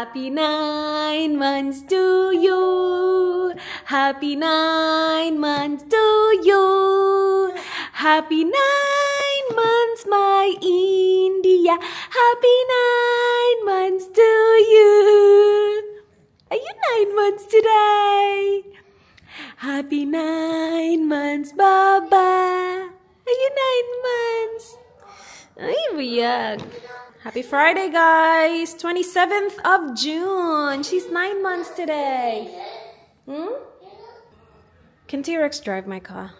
Happy 9 months to you. Happy 9 months to you. Happy 9 months, my India. Happy 9 months to you. Are you 9 months today? Happy 9 months, Baba. Are you 9 months? Ay, biyag. Happy Friday, guys. 27th of June. She's 9 months today. Can T-Rex drive my car?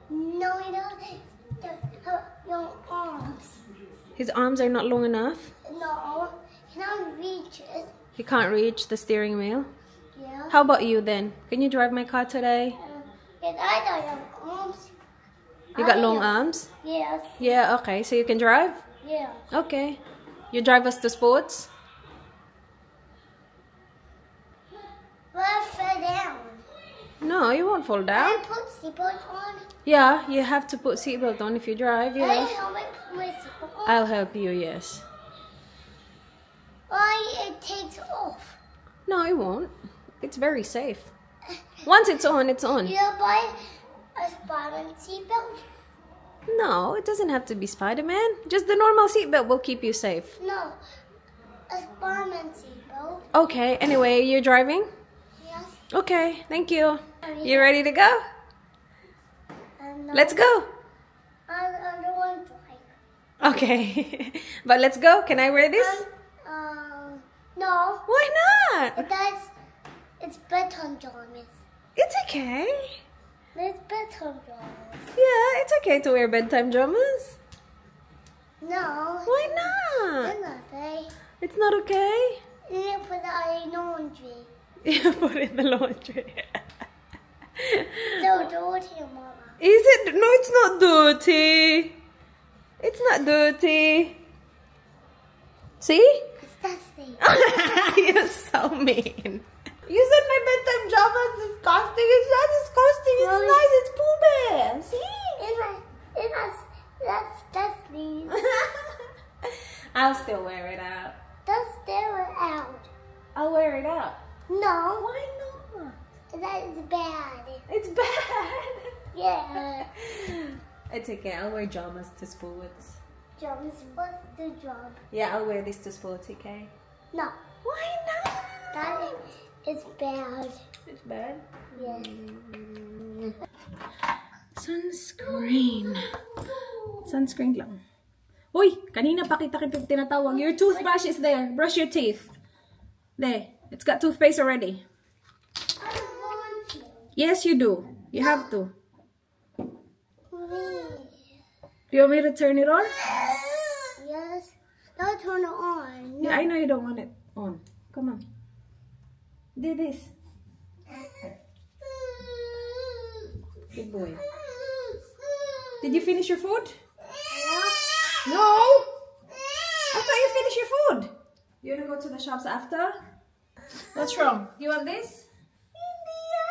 No, he doesn't. Your arms. His arms are not long enough? No, he don't reach it. He can't reach the steering wheel? Yeah. How about you then? Can you drive my car today? Yes, I don't have arms. You got long arms? Yes. Yeah, okay. So you can drive? Yeah. Okay. You drive us to sports? But I fell down. No, you won't fall I down. put seatbelt on. Yeah, you have to put seatbelt on if you drive, I yeah. help me put my seatbelt on. I'll help you, yes. Why it takes off? No, it won't. It's very safe. Once it's on, it's on. You buy a Spider-Man seatbelt? No, it doesn't have to be Spider-Man. Just the normal seatbelt will keep you safe. No, a Spider-Man seatbelt. Okay, anyway, you're driving? Yes. Okay, thank you. You ready to go? And Let's go. I don't want to drive. Okay, but let's go. Can I wear this? No. Why not? It's bedtime pajamas. It's okay. It's bedtime pajamas. Yeah, it's okay to wear bedtime pajamas. No. Why not? It's not okay. It's not okay? You put it in laundry. You put it in the laundry. So dirty, Mama. Is it? No, it's not dirty. It's not dirty. See? It's dusty. You're so mean. You said my bedtime pajamas is disgusting. It's not disgusting. It's Mommy. nice. It's Pooh Bear. See? That's dusty. I'll still wear it out. Just stare it out. I'll wear it out. No. Why not? That is bad. It's bad. Yeah. It's okay. I'll wear pajamas to sports. Jobs. What's the job? Yeah, I'll wear this to sports, okay? No. Why not? That is bad. It's bad. Yes. Sunscreen. Sunscreen lang. Uy! Kanina pa kita tinatawag. Your toothbrush is there. Brush your teeth. There. It's got toothpaste already. I don't want to. Yes, you do. You have to. Please. Do you want me to turn it on? Yes. Don't turn it on. Yeah, I know you don't want it on. Come on. Do this. Good boy. Did you finish your food? No! I thought you finished your food. You wanna go to the shops after? What's wrong? You want this? India!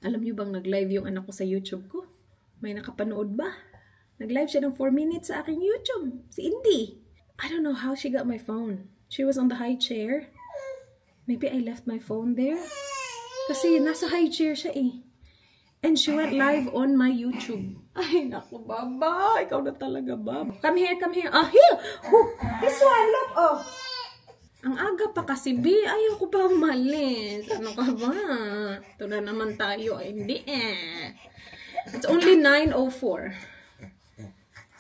Alam niyo bang nag-live yung anak ko sa YouTube ko? May nakapanood ba? Nag-live siya ng 4 minutes sa aking YouTube. Si Indy. I don't know how she got my phone. She was on the high chair. Maybe I left my phone there. Kasi nasa high chair siya eh. And she went live on my YouTube. Ay, naku, Baba. Ikaw na talaga, Baba. Come here, come here. Ah, here! Oh, this one, look, oh. Ang aga pa kasi, B. Ayaw ko pa umalis. Ano ka ba? Ito na naman tayo. Ay, hindi eh. It's only 9:04.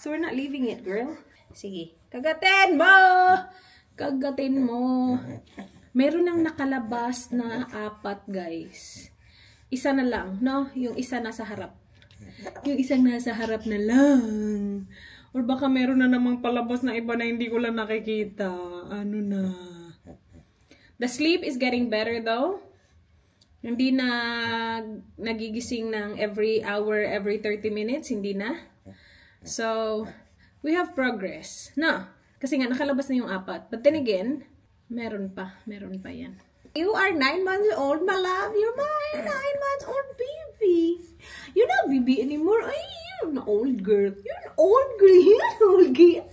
So, we're not leaving it, girl. Sige. Kagatin mo! Kagatin mo. Meron nang nakalabas na 4, guys. Isa na lang, no? Yung isa nasa harap. Yung isang nasa harap na lang. Or baka meron na namang palabas na iba na hindi ko lang nakikita. Ano na? The sleep is getting better though. Hindi na nagigising ng every hour, every 30 minutes. Hindi na. So, we have progress. No? Kasi nga, nakalabas na yung 4. But then again, meron pa. Meron pa yan. You are 9 months old, my love. You're my 9 months old baby. You're not baby anymore. Ay, you're an old girl. You're an old girl. You're an old girl.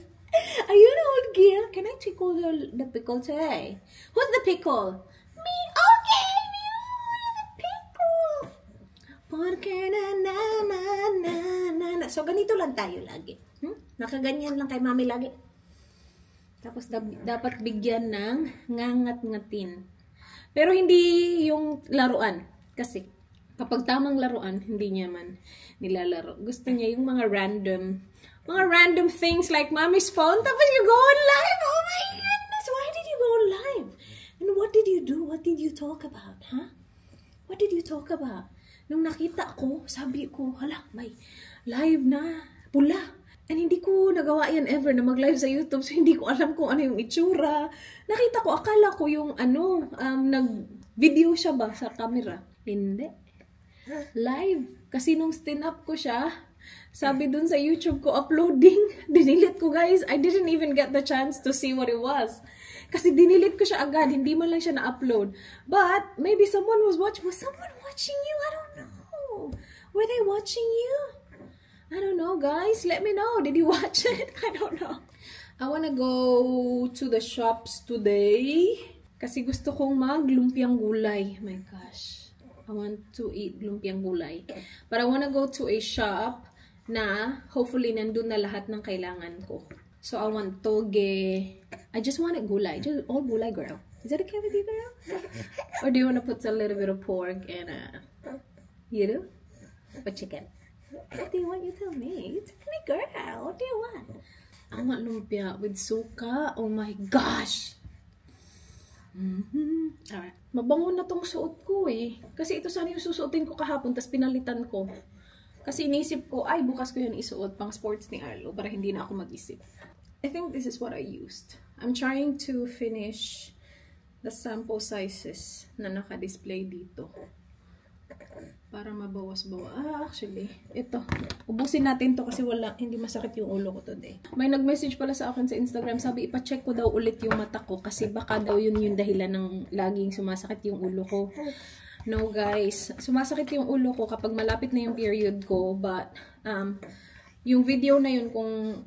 Are you an old girl? Can I tickle the pickle today? Who's the pickle? Me. Okay, you the pickle. Porque na. So, ganito lang tayo lagi. Nakaganyan lang kay mami lagi. Tapos, dapat bigyan ng ngangat-ngatin. Pero hindi yung laruan. Kasi, kapag tamang laruan, hindi niya man nilalaro. Gusto niya yung mga random things like mommy's phone. Tapos you go on live. Oh my goodness, why did you go on live? And what did you do? What did you talk about? Huh? What did you talk about? Nung nakita ko, sabi ko, hala, may live na pula. And hindi ko nagawa yan ever na mag-live sa YouTube. So, hindi ko alam kung ano yung itsura. Nakita ko, akala ko yung nag-video siya ba sa camera. Hindi. Live. Kasi nung stin-up ko siya, sabi dun sa YouTube ko, uploading. Dinilit ko, guys. I didn't even get the chance to see what it was. Kasi dinilit ko siya agad. Hindi man lang siya na-upload. But, maybe someone was watching. Was someone watching you? I don't know. Were they watching you? I don't know, guys. Let me know. Did you watch it? I don't know. I wanna go to the shops today. Kasi gusto kong mag-lumpiang gulay. My gosh. I want to eat lumpiang gulay. But I wanna go to a shop na hopefully nandun na lahat ng kailangan ko. So I want toge. I just want it gulay. Just all gulay, girl. Is that okay with you, girl? Or do you wanna put a little bit of pork and you know? Or chicken? What do you want? You tell me. You tell me, girl. What do you want? I want lumpia with suka. Oh my gosh. Alright. Mabango na tong suot ko eh. Kasi ito sana yung susuotin ko kahapon, tas pinalitan ko. Kasi inisip ko, ay bukas ko yun isuot pang sports ni Arlo para hindi na ako mag-isip. I think this is what I used. I'm trying to finish the sample sizes na naka-display dito. Para mabawas-bawas. Actually, ito. Ubusin natin to kasi hindi masakit yung ulo ko today. May nag-message pala sa akin sa Instagram. Sabi, ipacheck ko daw ulit yung mata ko kasi baka daw yun yung dahilan ng laging sumasakit yung ulo ko. No, guys. Sumasakit yung ulo ko kapag malapit na yung period ko. But, yung video na yun kung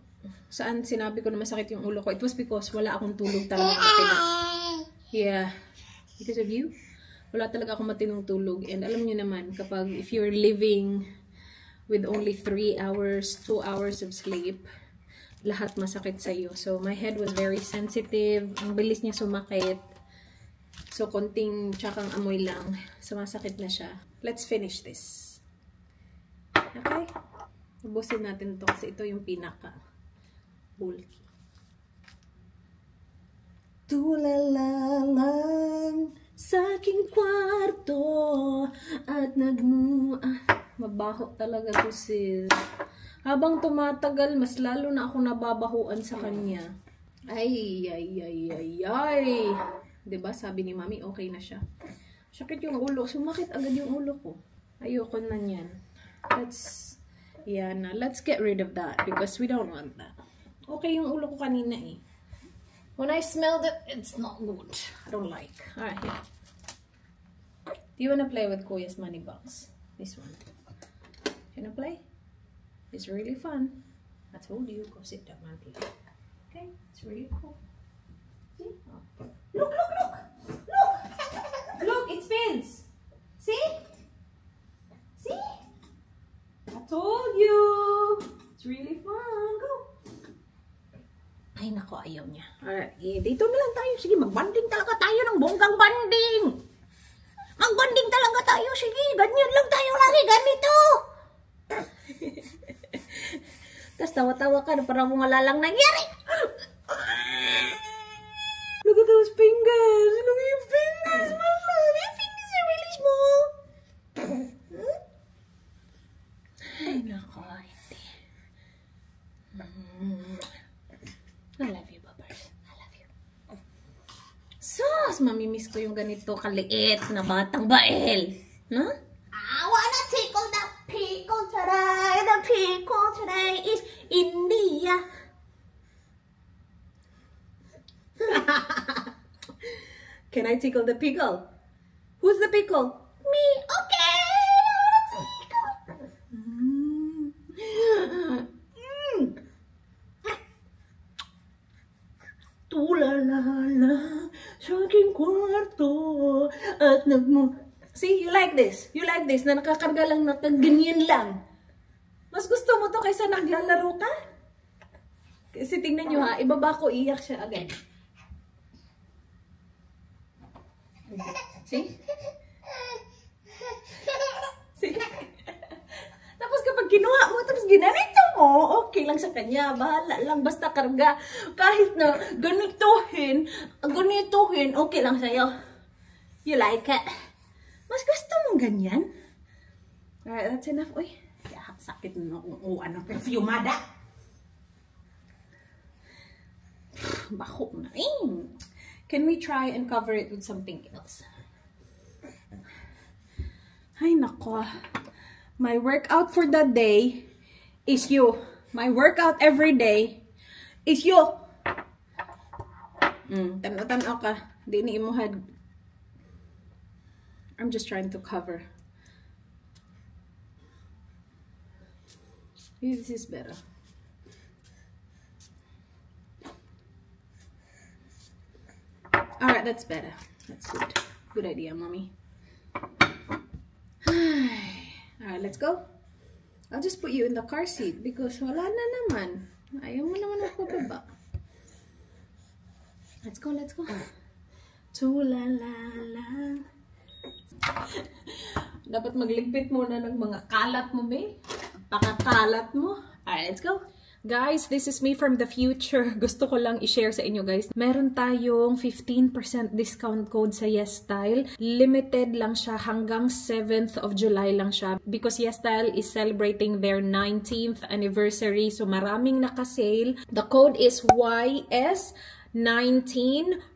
saan sinabi ko na masakit yung ulo ko, it was because wala akong tulog talaga. Yeah. Because of you? Wala talaga akong matinong tulog. And alam nyo naman, kapag if you're living with only 3 hours, 2 hours of sleep, lahat masakit sa iyo. So, my head was very sensitive. Ang bilis niya sumakit. So, konting tsakang amoy lang. Sumasakit na siya. Let's finish this. Okay? Ubusin natin to kasi ito yung pinaka-bulky. Tulala lang sa aking kwarto at mabaho talaga to sis. Habang tumatagal, mas lalo na ako nababahuan sa kanya. Ay. Diba? Sabi ni mami, okay na siya. Sakit yung ulo. Sumakit agad yung ulo ko. Ayoko na yan. Let's get rid of that because we don't want that. Okay yung ulo ko kanina eh. When I smelled it, it's not good. I don't like. Alright, here. Do you want to play with Kuya's money box? This one. You want to play? It's really fun. I told you, go sit down and play. Okay? It's really cool. See? Oh. Look! Look, it spins. See? See? I told you. It's really fun. Go. Ay, nako, ayaw niya. Alright, dito na lang tayo. Sige, mag-banding talaga tayo ng bonggang banding. Mag-banding talaga tayo. Sige, ganyan lang tayo lagi. Ganito. Tapos tawa-tawa ka. Parang mga lalang nangyari. Look at those fingers. Look at your fingers, my love. Your fingers are really small. Ay, nako. I love you, Bubbers. I love you. Sus, mamimiss ko yung ganito kaliit na batang bael. No? I wanna tickle the pickle today. The pickle today is India. Can I tickle the pickle? Who's the pickle? Me. Okay. lang sa aking kwarto at See, you like this? You like this na nakakarga lang na ganyan lang? Mas gusto mo to kaysa naglalaro ka? Kasi tingnan nyo ha, ibaba ko, iyak siya agad. See? See? Tapos kapag kinuha mo, tapos ginanito mo, okay lang sa kanya. Bahala lang, basta karga. Kahit na ganituhin, okay lang sa'yo. You like it? Mas gusto mong ganyan? Alright, that's enough. Uy, sakit na kung ano, perfumada. Bako na rin. Can we try and cover it with something else? Ay, nako. My workout for the day is you. My workout every day is you. Tanaw ka. Di ni imuhad. I'm just trying to cover. This is better. Alright, that's better. That's good. Good idea, mommy. Alright, let's go. I'll just put you in the car seat because wala na naman. Ayaw mo naman ako baba. Let's go, let's go. Tulala. Dapat magligpit muna ng mga kalat mo, babe. Pakakalat mo. Alright, let's go. Guys, this is me from the future. Gusto ko lang i-share sa inyo, guys. Meron tayong 15% discount code sa YesStyle. Limited lang siya. Hanggang 7th of July lang siya. Because YesStyle is celebrating their 19th anniversary. So, maraming nakasale. The code is YS19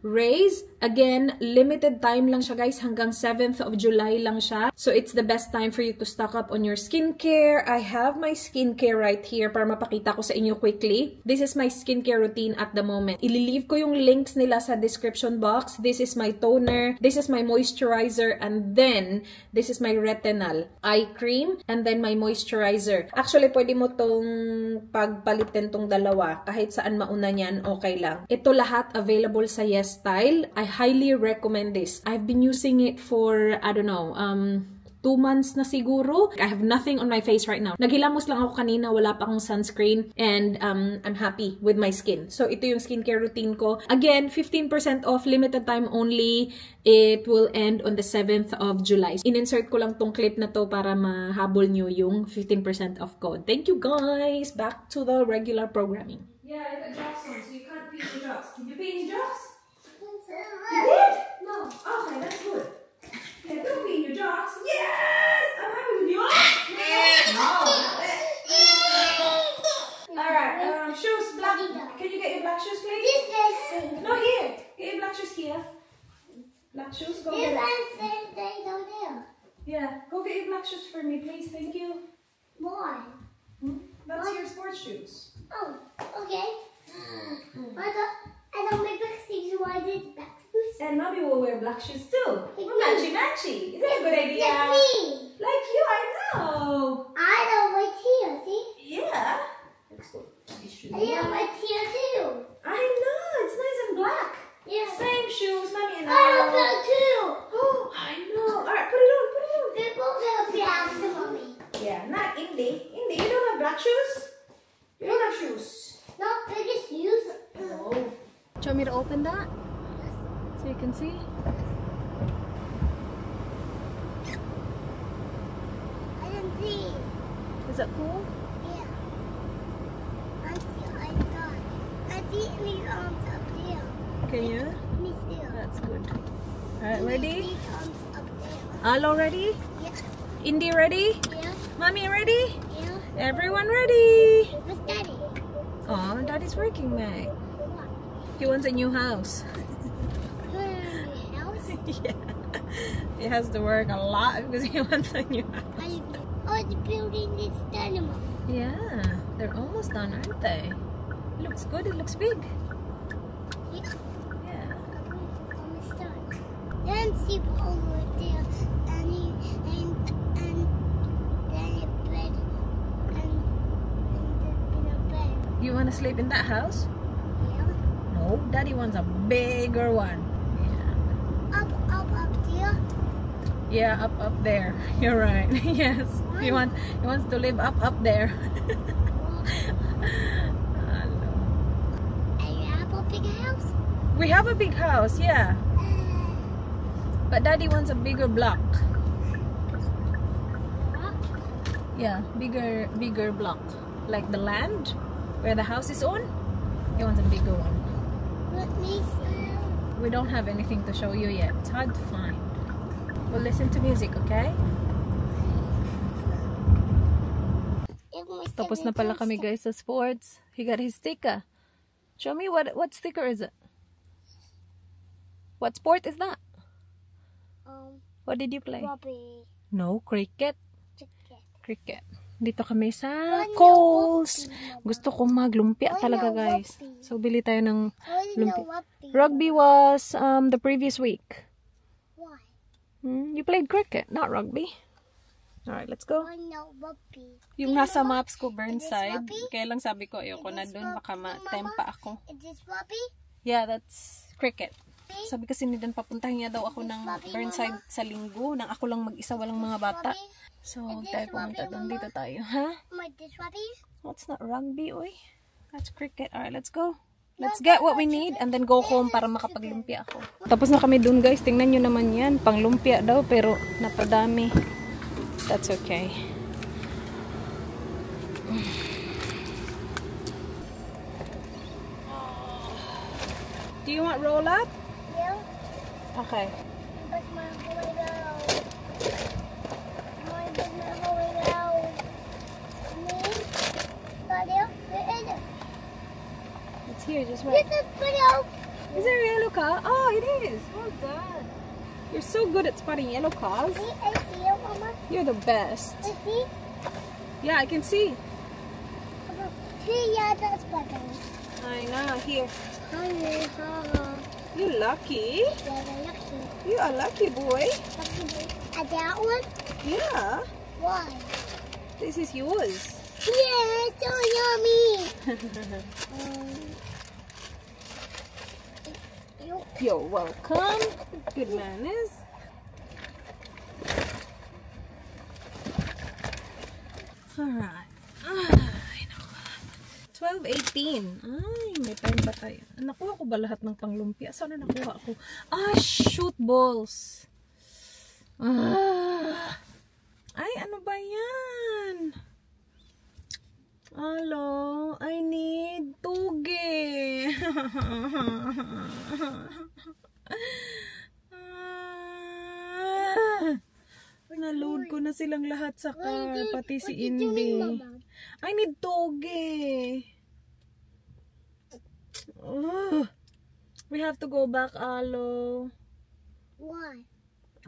Raise. Again, limited time lang siya, guys. Hanggang 7th of July lang siya. So, it's the best time for you to stock up on your skincare. I have my skincare right here para mapakita ko sa inyo quickly. This is my skincare routine at the moment. Ililive ko yung links nila sa description box. This is my toner. This is my moisturizer. And then, this is my retinol eye cream. And then, my moisturizer. Actually, pwede mo tong pagpalitin tong dalawa. Kahit saan mauna niyan, okay lang. Ito lahat available sa YesStyle. I highly recommend this. I've been using it for, I don't know, 2 months na siguro. I have nothing on my face right now. Naghilamos lang ako kanina, wala pa akong sunscreen, and I'm happy with my skin. So, ito yung skincare routine ko. Again, 15% off, limited time only. It will end on the 7th of July. In-insert ko lang tong clip na to para mahabol nyo yung 15% off code. Thank you, guys! Back to the regular programming. Yeah, I got jocks on, so you can't pee in your jocks. Did you pee in your jocks? You did? No. Okay, that's good. Yeah, don't pee in your jocks. Yes! I'm happy with you. No, not it. Alright, shoes, black. Can you get your black shoes, please? No, here. Get your black shoes here. Black shoes, go get it. Yeah, go get your black shoes for me, please. Thank you. Why? That's your sports shoes. Oh, okay. I don't make black shoes, so I did black shoes. And mommy will wear black shoes too. We're matchy-matchy. Is that a good idea? Like me. Like you, I know. I don't like here, see? Yeah. Let's go. I don't like here too. I know. It's nice and black. Yeah. Same shoes, mommy and I have black too. Oh, I know. All right, put it on. Put it on. They both have black, so mommy. Yeah, not Indy. Indy, you don't have black shoes? You don't have shoes. Not biggest shoes. No. Do you want me to open that? So you can see? I can see. Is that cool? Yeah. I see these arms up there. Can you? Me too. That's good. Alright, ready? These arms up there. Alo ready? Yeah. Indy ready? Yeah. Mommy ready? Yeah. Everyone ready? Where's Daddy? Oh, Daddy's working, Meg. He wants a new house. House? Yeah. He has to work a lot because he wants a new house. Oh, the building is dynamo. Yeah, they're almost done, aren't they? It looks good, it looks big. Yeah. Yeah. Almost done. Then sleep over there, and then a bed, and in a bed. You want to sleep in that house? Yeah. No, No, Daddy wants a bigger one. Up there. Yeah, up there. You're right. Yes, he wants to live up there. And you have a big house? We have a big house, yeah. But Daddy wants a bigger block. Yeah, bigger block. Like the land where the house is on. He wants a bigger one. We don't have anything to show you yet. It's hard to find. We'll listen to music, okay? Tapos na pala kami guys sa sports. He got his sticker. Show me what sticker is it? What sport is that? What did you play? Robbie. No, cricket. Cricket. Dito kami sa Coles. Gusto ko maglumpia talaga guys. So bili tayo ng lumpia. Rugby was the previous week. Why? You played cricket, not rugby. Alright, let's go. Rugby. Yung nasa maps ko, Burnside. Kaya lang sabi ko, ayoko na dun. Baka ma-tempa ako. Is this Robbie? Yeah, that's cricket. Sabi kasi ni Dan, papuntahin niya daw ako ng Burnside sa linggo. Nang ako lang mag-isa, walang mga bata. So, huwag tayo pumunta doon. Dito tayo. Ha? This Robbie? That's not rugby, oy. That's cricket. Alright, let's go. Let's get what we need and then go home para makapaglumpia ako. Tapos na kami doon guys. Tingnan nyo naman yan. Panglumpia daw pero napadami. That's okay. Do you want roll up? Yeah. Okay. But my holy out. My holy out. Me? Daddy, where is it? It's here, just This wait. is video. Is there a yellow car? Oh, it is. Well done. You're so good at spotting yellow cars. See, I see it, Mama. You're the best. I see. Yeah, I can see. See, yeah, that's better. I know. Here. Honey, haha. You're lucky. Yeah, they're lucky. You are lucky, boy. Lucky boy. And that one? Yeah. Why? This is yours. Yeah, it's so yummy. You're welcome. Good manners. Alright. I know. 12:18. Ay, may time ba tayo? Nakuha ko ba lahat ng panglumpia? Saan na nakuha ko? Ah, shoot balls. Ay, ano ba yan? Hello, I need tuge. Naload ko na silang lahat sa car, pati si Indy. I need toge. We have to go back, Alo. Why?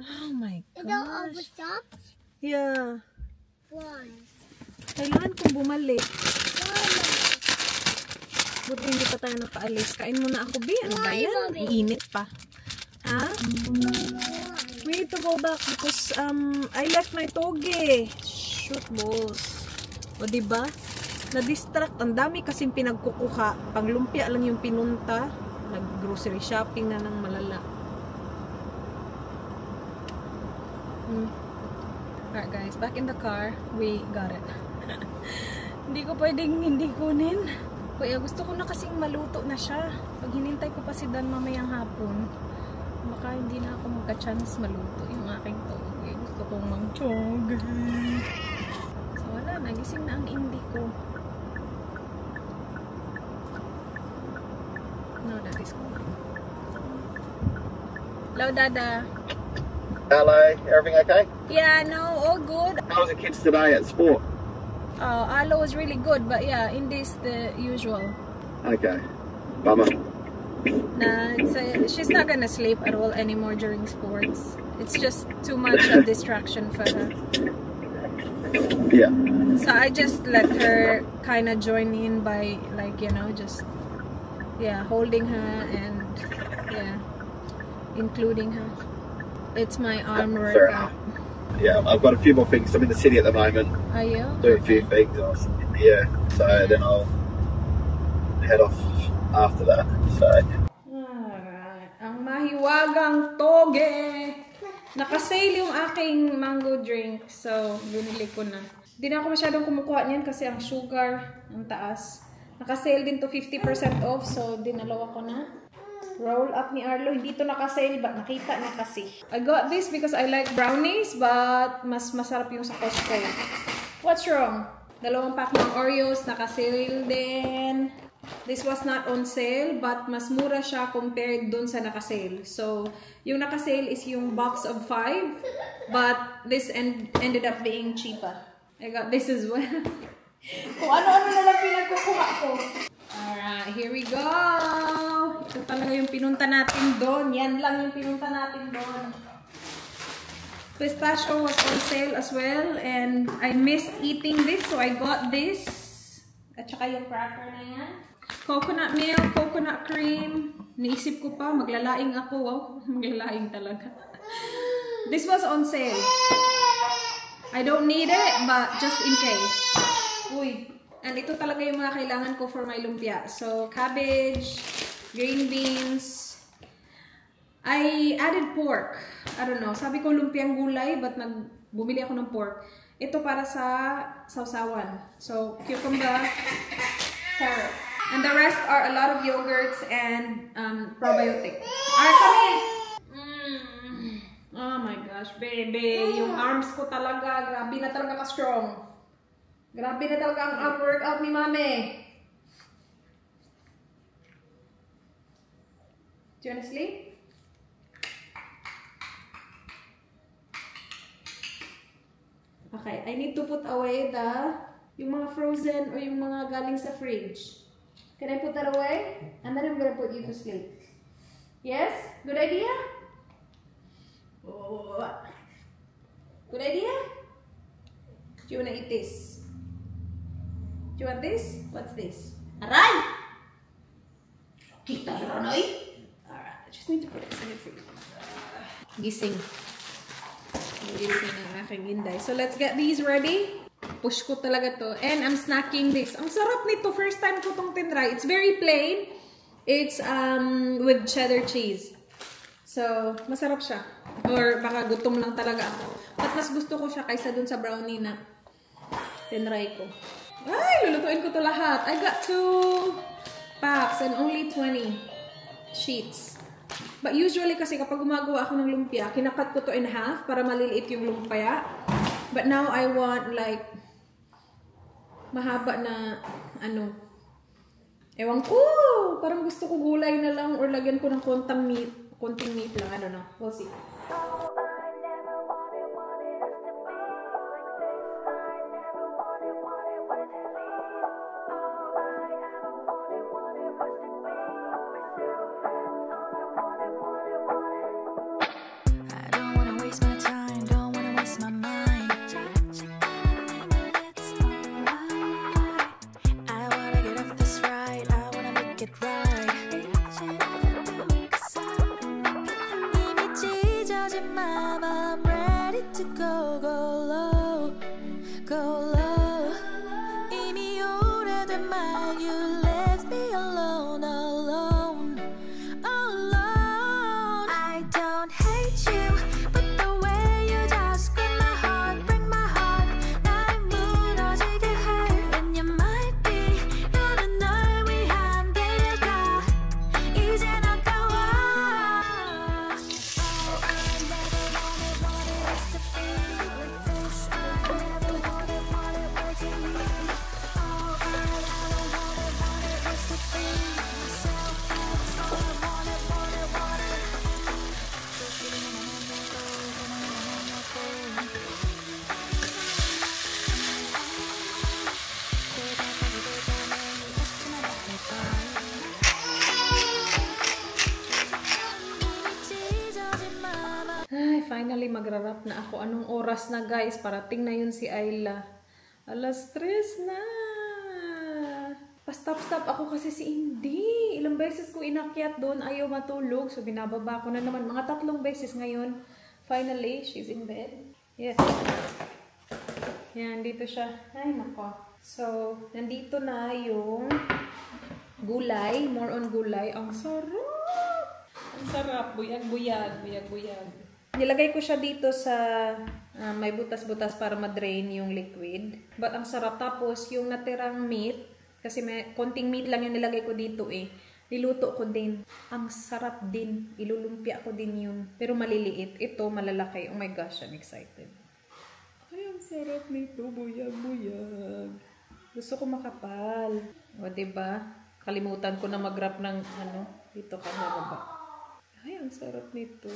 Oh my Is that all the gosh. stops? Yeah. Why? Kailangan kong bumalik. Why, Buti hindi pa tayo nakaalis. Kain muna ako, B. Ano ba yan? Iinit pa. Ha? We need to go back because I left my toge. Shoot balls. O diba? Na-distract. Ang dami kasing pinagkukuha. Panglumpia lang yung pinunta. Nag-grocery shopping na ng malala. Alright guys, back in the car. We got it. Hindi ko pwedeng hindi kunin. Kaya gusto ko na kasing maluto na siya. Pag hinintay ko pa si Dan mamayang hapon, baka hindi na ako magka-chance maluto yung aking toge. Gusto kong mag-toge. So wala, nagising na ang Indy ko. No, that is cool. Hello, Dada. Hello, everything okay? Yeah, no, all good. How was the kids today at sport? Alo was really good, but yeah, Indy's the usual. Okay, bummer. Nah, she's not gonna sleep at all anymore during sports. It's just too much of distraction for her. Yeah. So I just let her kind of join in by, like, you know, just, yeah, holding her and, yeah, including her. It's my arm workout. Yeah, I've got a few more things. I'm in the city at the moment. Are you? Doing a few things. Yeah, so then I'll head off after that. So. Alright. Ang mahiwagang toge. Naka-sale yung aking mango drink. So, binili ko na. Hindi na ako masyadong kumukuha niyan kasi ang sugar ang taas. Naka-sale din to 50% off. So, dinalawa ko na. Roll up ni Arlo. Hindi to naka-sale but nakita niya kasi. I got this because I like brownies but mas masarap yung sa Costco. What's wrong? Dalawang pack ng Oreos. Naka-sale din. This was not on sale but mas mura siya compared dun sa naka-sale. So, yung naka-sale is yung box of 5 but this ended up being cheaper. I got this as well. Kung ano-ano na lang pinagkukuha ko. Alright, here we go. Ito talaga yung pinunta natin doon. Yan lang yung pinunta natin doon. Pistachio was on sale as well. And I missed eating this. So I got this. At saka yung cracker na yan. Coconut milk, coconut cream. Naisip ko pa, maglalaing ako. Wow, maglalaing talaga. This was on sale. I don't need it, but just in case. Uy. And ito talaga yung mga kailangan ko for my lumpia. So, cabbage, green beans. I added pork. I don't know. Sabi ko lumpiang gulay, but bumili ako ng pork. Ito para sa sausawan. So, cucumber, carrot. And the rest are a lot of yogurts and probiotic. Alright, come in! Oh my gosh, baby. Yung arms ko talaga, grabe na talaga ka-strong. Grabe na talaga ang arm workout ni Mami. Do you wanna sleep? Okay, I need to put away yung mga frozen or yung mga galing sa fridge. Can I put that away? And then I'm gonna put you to sleep. Yes? Good idea? Oh. Good idea? Do you wanna eat this? Do you want this? What's this? Aray! Kita siya na eh. Alright, I just need to put it in the fridge. Gising. Gising ang aking Inday. So let's get these ready. Push ko talaga to. And I'm snacking this. Ang sarap nito. First time ko tong tinry. It's very plain. It's with cheddar cheese. So, masarap siya. Or baka gutom lang talaga ako. But mas gusto ko siya kaysa dun sa brownie na tinry ko. Ay, lulutuin ko to lahat. I got 2 packs and only 20 sheets. But usually kasi kapag gumagawa ako ng lumpia, kinakat ko to in half para maliliit yung lumpia. But now I want like mahaba na ewan ko, parang gusto ko gulay na lang or lagyan ko ng konting meat lang. I don't know. We'll see. Finally, magra-wrap na ako. Anong oras na, guys? Parating na yun si Ayla. 3:00 na. Pa-stop-stop ako kasi si Indy. Ilang beses ko inakyat doon. Ayaw matulog. So, binababa ko na naman. Mga 3 beses ngayon. Finally, she's in bed. Yes. Yan, dito siya. Ay, nako. So, nandito na yung gulay. More on gulay. Ang sarap! Ang sarap. Buyag-buyag. Buyag-buyag. Nilagay ko siya dito sa may butas-butas para ma-drain yung liquid. But ang sarap. Tapos yung natirang meat, kasi may konting meat lang yung nilagay ko dito eh. Niluto ko din. Ang sarap din. Ilulumpia ko din yun. Pero maliliit. Ito malalaki. Oh my gosh, I'm excited. Ay, ang sarap nito. Buyag-buyag. Gusto ko makapal. O, diba? Kalimutan ko na mag-wrap ng dito ka na baba. Ay, ang sarap nito.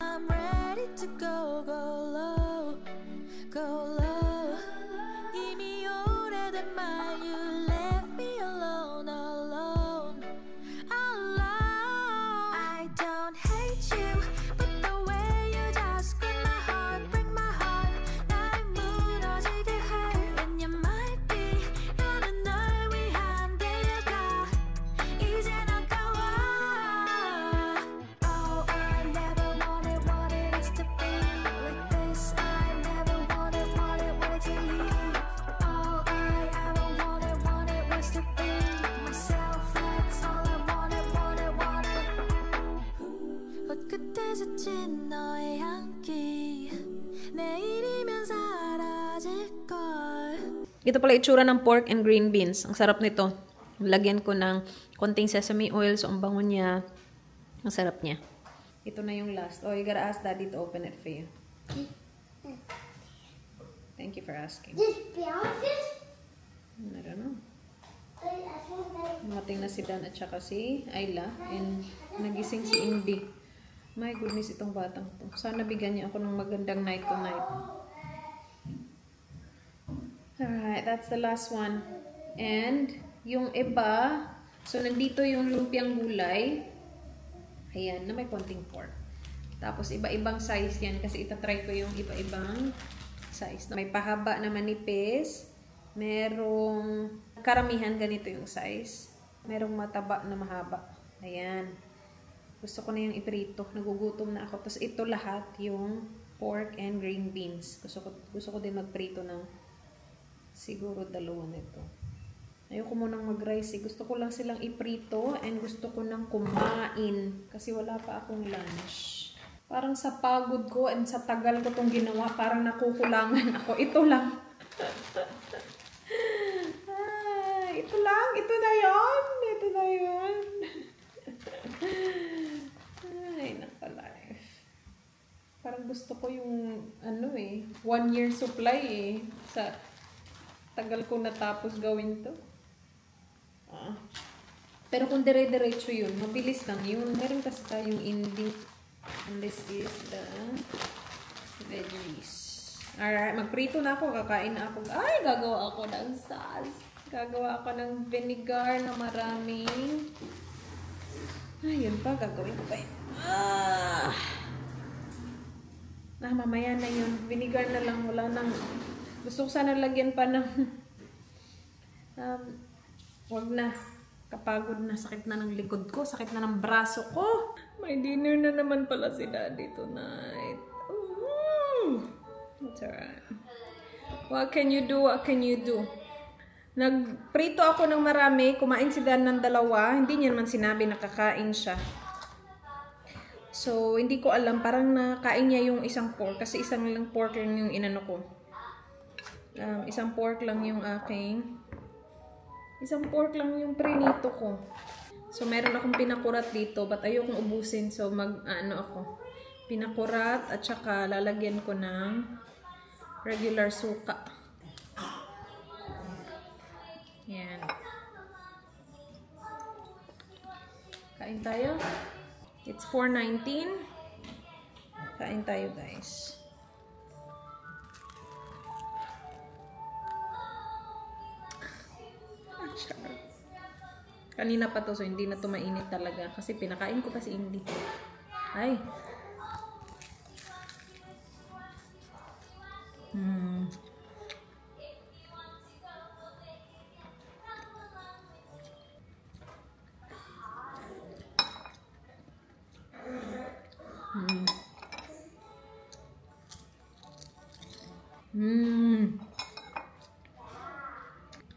I'm ready to go low, go low. 이미 오래된 말, you left me alone, alone, alone. I don't hate you, but the way you just break my heart, 날 무너지게 해. And you might be 나는 널 위한 데려가. 이젠 아까워. Oh, I never wanted us to be like this. I never wanted to leave. All I ever wanted was to be myself. That's all I wanted. 옷끝에 스친 너의 향기 내일이면 사라질걸. Ito pala itsura ng pork and green beans. Ang sarap nito. Lagyan ko ng konting sesame oil. So, ang bango niya. Ang sarap niya. Ito na yung last. Oh, you gotta ask Daddy to open it for you. Thank you for asking. This beyonce? I don't know. Mating na si Dan at saka si Ayla. And nagising si Indy. My goodness, itong batang to. Sana bigyan niya ako ng magandang night tonight. Alright, that's the last one. And yung iba, so nandito yung lumpiang gulay. Ayan, na may konting pork. Tapos iba-ibang size yan kasi itatry ko yung iba-ibang size. May pahaba na manipis. Merong karamihan ganito yung size. Merong mataba na mahaba. Ayan. Gusto ko na yung iprito. Nagugutom na ako. Tapos ito lahat yung pork and green beans. Gusto ko din magprito ng siguro dalawa nito. Ayoko munang mag-rice. Gusto ko lang silang iprito and gusto ko nang kumain. Kasi wala pa akong lunch. Parang sa pagod ko and sa tagal ko itong ginawa, parang nakukulangan ako. Ito lang. Ito lang. Ito na yun. Ito na yun. Ay, nakalife. Parang gusto ko yung, 1 year supply eh. Sa tagal ko natapos gawin to. Pero kung dire-diretso yun, mabilis lang yun. Meron kasi tayong Indy. And this is the veggies. Alright, magprito na ako. Kakain na ako. Ay, gagawa ako ng sauce. Gagawa ako ng vinegar na maraming. Ayun pa, gagawin ko pa yun. Mamaya na yun. Vinegar na lang. Wala nang. Gusto ko sana lagyan pa ng wag na. Kapagod na. Sakit na ng likod ko. Sakit na ng braso ko. May dinner na naman pala si Daddy tonight. It's alright. What can you do? What can you do? Nagprito ako ng marami. Kumain si Dan ng 2. Hindi niya naman sinabi na kakain siya. So, hindi ko alam. Parang nakain niya yung isang pork. Kasi isang lang pork lang yung inano ko. Isang pork lang yung aking. Isang pork lang yung prinito ko. So, meron akong pinakurat dito. But ayokong ubusin. So, ako. Pinakurat at saka lalagyan ko ng regular suka. Yan. Kain tayo. It's 4:19. Kain tayo, guys. Kanina pa to, so hindi na to mainit talaga. Kasi pinakain ko pa si Indy. Ay.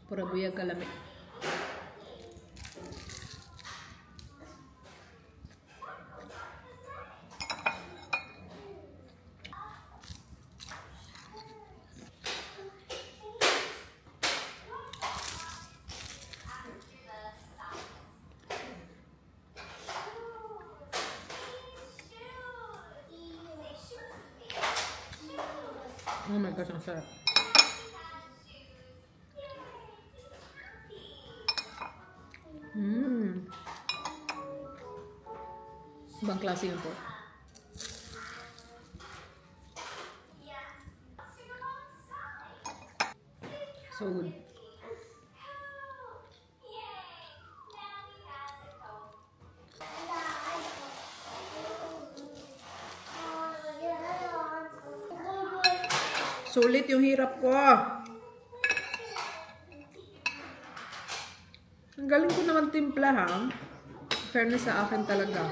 Pura buyag kalami. Oh my gosh, ang sarap. Ibang klase yun po. So good. Sulit yung hirap ko. Ang galing ko naman timpla, ha? Fairness sa akin talaga.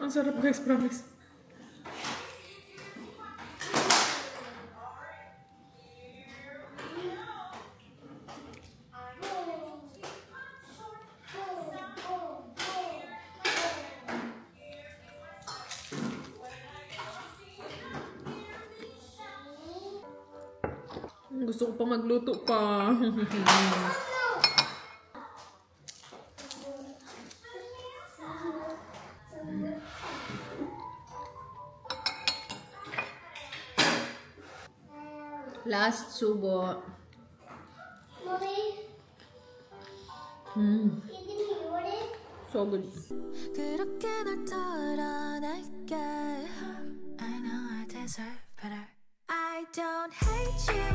Ang sarap, guys, promise. Gusto ko pa magluto pa. Last subo. Mommy, So good. 그렇게 날 덜어낼게 I know I deserve better I don't hate you